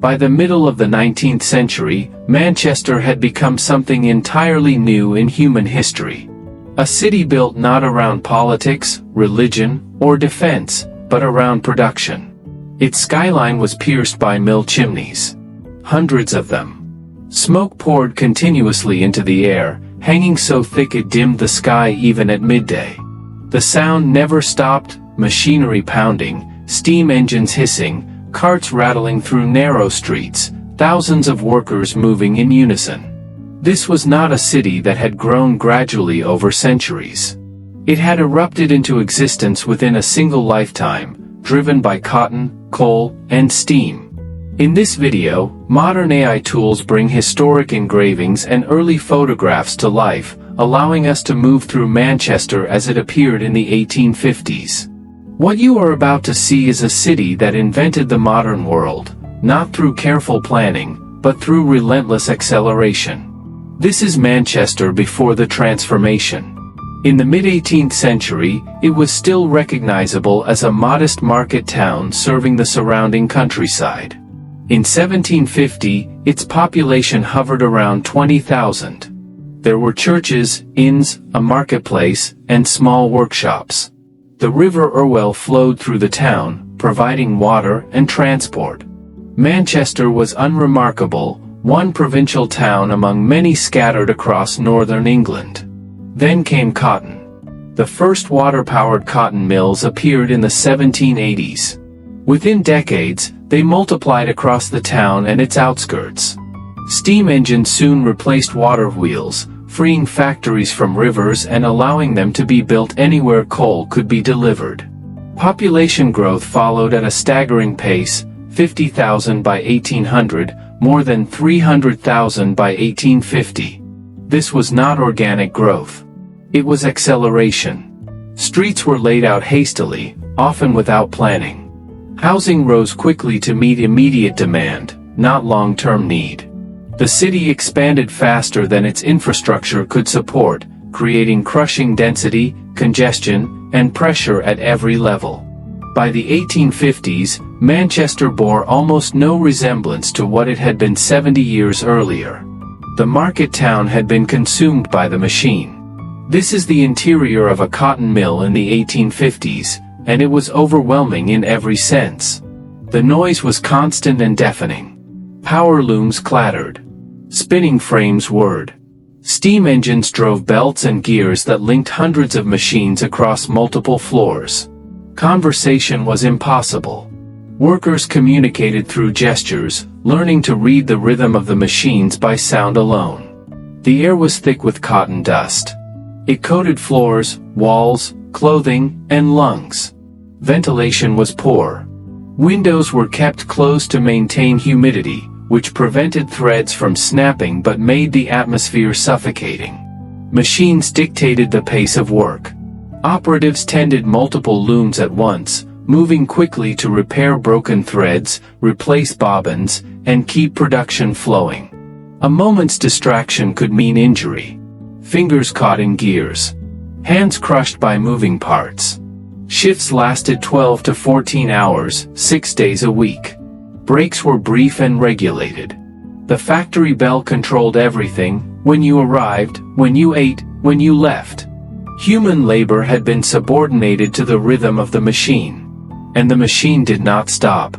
By the middle of the 19th century, Manchester had become something entirely new in human history. A city built not around politics, religion, or defense, but around production. Its skyline was pierced by mill chimneys. Hundreds of them. Smoke poured continuously into the air, hanging so thick it dimmed the sky even at midday. The sound never stopped, machinery pounding, steam engines hissing, carts rattling through narrow streets, thousands of workers moving in unison. This was not a city that had grown gradually over centuries. It had erupted into existence within a single lifetime, driven by cotton, coal, and steam. In this video, modern AI tools bring historic engravings and early photographs to life, allowing us to move through Manchester as it appeared in the 1850s. What you are about to see is a city that invented the modern world, not through careful planning, but through relentless acceleration. This is Manchester before the transformation. In the mid-18th century, it was still recognizable as a modest market town serving the surrounding countryside. In 1750, its population hovered around 20,000. There were churches, inns, a marketplace, and small workshops. The River Irwell flowed through the town, providing water and transport. Manchester was unremarkable, one provincial town among many scattered across northern England. Then came cotton. The first water-powered cotton mills appeared in the 1780s. Within decades, they multiplied across the town and its outskirts. Steam engines soon replaced water wheels, freeing factories from rivers and allowing them to be built anywhere coal could be delivered. Population growth followed at a staggering pace, 50,000 by 1800, more than 300,000 by 1850. This was not organic growth. It was acceleration. Streets were laid out hastily, often without planning. Housing rose quickly to meet immediate demand, not long-term need. The city expanded faster than its infrastructure could support, creating crushing density, congestion, and pressure at every level. By the 1850s, Manchester bore almost no resemblance to what it had been 70 years earlier. The market town had been consumed by the machine. This is the interior of a cotton mill in the 1850s, and it was overwhelming in every sense. The noise was constant and deafening. Power looms clattered. Spinning frames whirred. Steam engines drove belts and gears that linked hundreds of machines across multiple floors. Conversation was impossible. Workers communicated through gestures, learning to read the rhythm of the machines by sound alone. The air was thick with cotton dust. It coated floors, walls, clothing, and lungs. Ventilation was poor. Windows were kept closed to maintain humidity, which prevented threads from snapping but made the atmosphere suffocating. Machines dictated the pace of work. Operatives tended multiple looms at once, moving quickly to repair broken threads, replace bobbins, and keep production flowing. A moment's distraction could mean injury. Fingers caught in gears. Hands crushed by moving parts. Shifts lasted 12 to 14 hours, 6 days a week. Breaks were brief and regulated. The factory bell controlled everything: when you arrived, when you ate, when you left. Human labor had been subordinated to the rhythm of the machine. And the machine did not stop.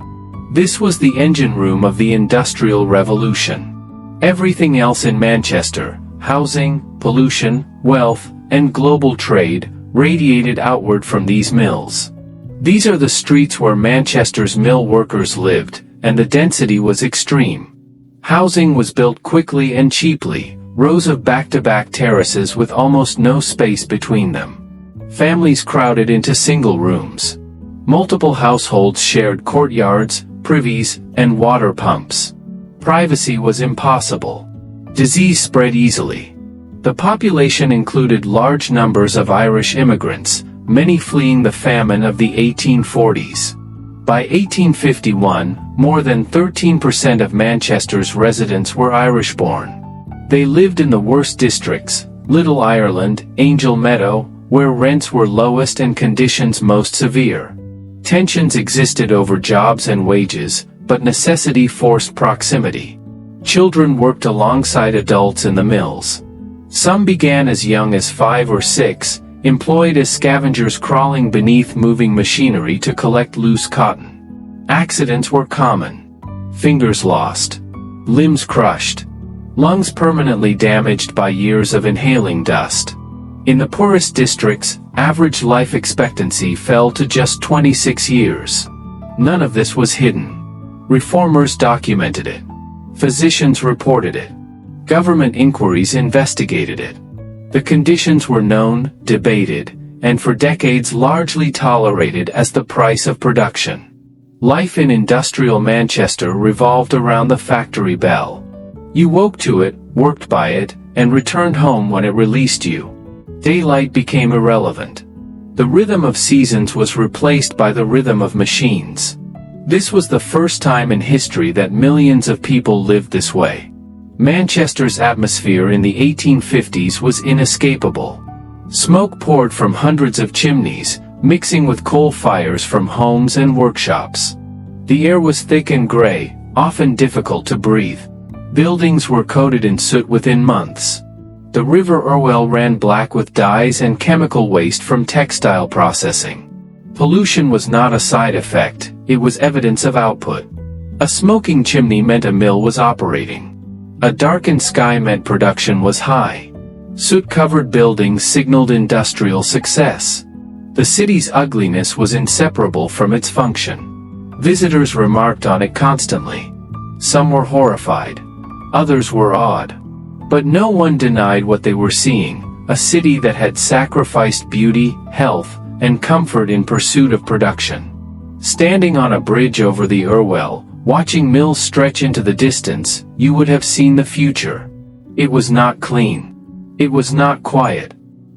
This was the engine room of the Industrial Revolution. Everything else in Manchester, housing, pollution, wealth, and global trade, radiated outward from these mills. These are the streets where Manchester's mill workers lived, and the density was extreme. Housing was built quickly and cheaply, rows of back-to-back terraces with almost no space between them. Families crowded into single rooms. Multiple households shared courtyards, privies, and water pumps. Privacy was impossible. Disease spread easily. The population included large numbers of Irish immigrants, many fleeing the famine of the 1840s. By 1851, more than 13% of Manchester's residents were Irish-born. They lived in the worst districts: Little Ireland, Angel Meadow, where rents were lowest and conditions most severe. Tensions existed over jobs and wages, but necessity forced proximity. Children worked alongside adults in the mills. Some began as young as 5 or 6, employed as scavengers crawling beneath moving machinery to collect loose cotton. Accidents were common. Fingers lost. Limbs crushed. Lungs permanently damaged by years of inhaling dust. In the poorest districts, average life expectancy fell to just 26 years. None of this was hidden. Reformers documented it. Physicians reported it. Government inquiries investigated it. The conditions were known, debated, and for decades largely tolerated as the price of production. Life in industrial Manchester revolved around the factory bell. You woke to it, worked by it, and returned home when it released you. Daylight became irrelevant. The rhythm of seasons was replaced by the rhythm of machines. This was the first time in history that millions of people lived this way. Manchester's atmosphere in the 1850s was inescapable. Smoke poured from hundreds of chimneys, mixing with coal fires from homes and workshops. The air was thick and gray, often difficult to breathe. Buildings were coated in soot within months. The River Irwell ran black with dyes and chemical waste from textile processing. Pollution was not a side effect, it was evidence of output. A smoking chimney meant a mill was operating. A darkened sky meant production was high. Soot-covered buildings signaled industrial success. The city's ugliness was inseparable from its function. Visitors remarked on it constantly. Some were horrified. Others were awed. But no one denied what they were seeing, a city that had sacrificed beauty, health, and comfort in pursuit of production. Standing on a bridge over the Irwell, watching mills stretch into the distance, you would have seen the future. It was not clean. It was not quiet.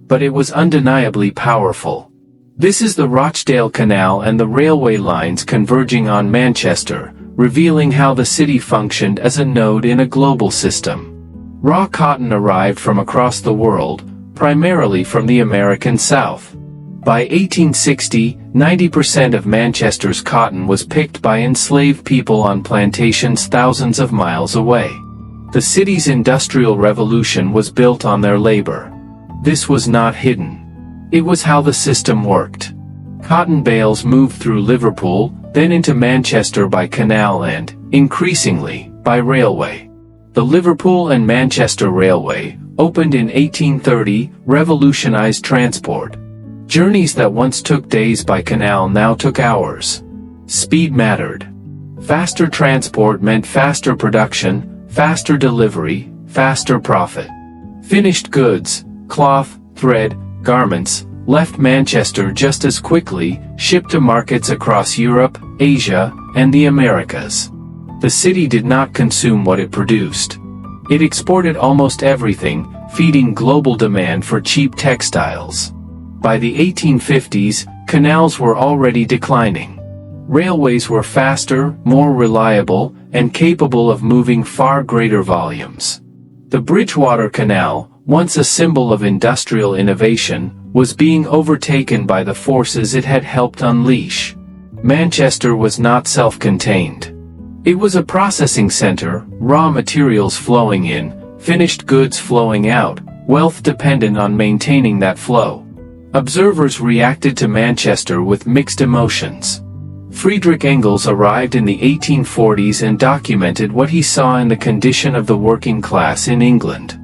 But it was undeniably powerful. This is the Rochdale Canal and the railway lines converging on Manchester, revealing how the city functioned as a node in a global system. Raw cotton arrived from across the world, primarily from the American South. By 1860, 90% of Manchester's cotton was picked by enslaved people on plantations thousands of miles away. The city's industrial revolution was built on their labor. This was not hidden. It was how the system worked. Cotton bales moved through Liverpool, then into Manchester by canal and, increasingly, by railway. The Liverpool and Manchester Railway, opened in 1830, revolutionized transport. Journeys that once took days by canal now took hours. Speed mattered. Faster transport meant faster production, faster delivery, faster profit. Finished goods, cloth, thread, garments, left Manchester just as quickly, shipped to markets across Europe, Asia, and the Americas. The city did not consume what it produced. It exported almost everything, feeding global demand for cheap textiles. By the 1850s, canals were already declining. Railways were faster, more reliable, and capable of moving far greater volumes. The Bridgewater Canal, once a symbol of industrial innovation, was being overtaken by the forces it had helped unleash. Manchester was not self-contained. It was a processing center, raw materials flowing in, finished goods flowing out, wealth dependent on maintaining that flow. Observers reacted to Manchester with mixed emotions. Friedrich Engels arrived in the 1840s and documented what he saw in the condition of the working class in England.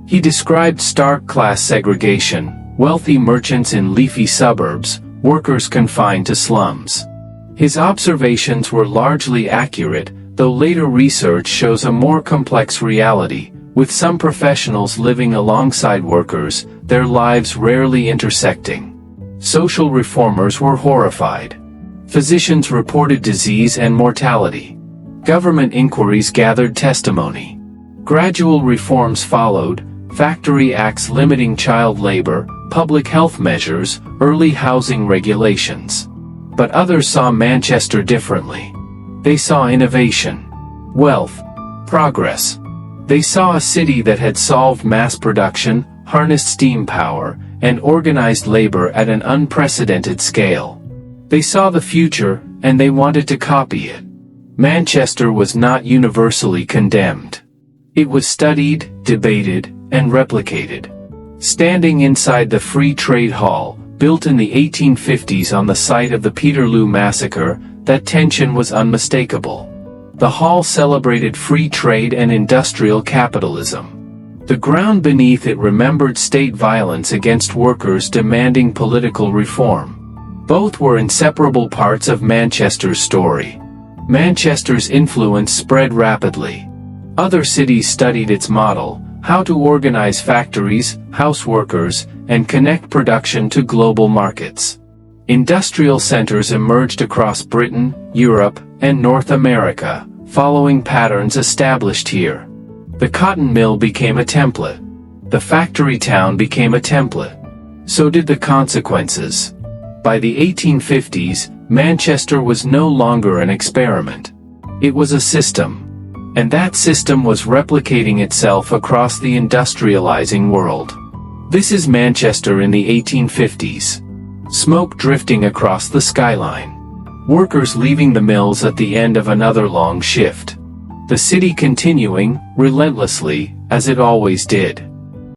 He described stark class segregation, wealthy merchants in leafy suburbs, workers confined to slums. His observations were largely accurate, though later research shows a more complex reality, with some professionals living alongside workers, their lives rarely intersecting. Social reformers were horrified. Physicians reported disease and mortality. Government inquiries gathered testimony. Gradual reforms followed, factory acts limiting child labor, public health measures, early housing regulations. But others saw Manchester differently. They saw innovation, wealth, progress. They saw a city that had solved mass production, harnessed steam power, and organized labor at an unprecedented scale. They saw the future, and they wanted to copy it. Manchester was not universally condemned. It was studied, debated, and replicated. Standing inside the Free Trade Hall, built in the 1850s on the site of the Peterloo Massacre, that tension was unmistakable. The hall celebrated free trade and industrial capitalism. The ground beneath it remembered state violence against workers demanding political reform. Both were inseparable parts of Manchester's story. Manchester's influence spread rapidly. Other cities studied its model, how to organize factories, house workers, and connect production to global markets. Industrial centers emerged across Britain, Europe, and North America, following patterns established here. The cotton mill became a template. The factory town became a template. So did the consequences. By the 1850s, Manchester was no longer an experiment. It was a system. And that system was replicating itself across the industrializing world. This is Manchester in the 1850s. Smoke drifting across the skyline. Workers leaving the mills at the end of another long shift. The city continuing, relentlessly, as it always did.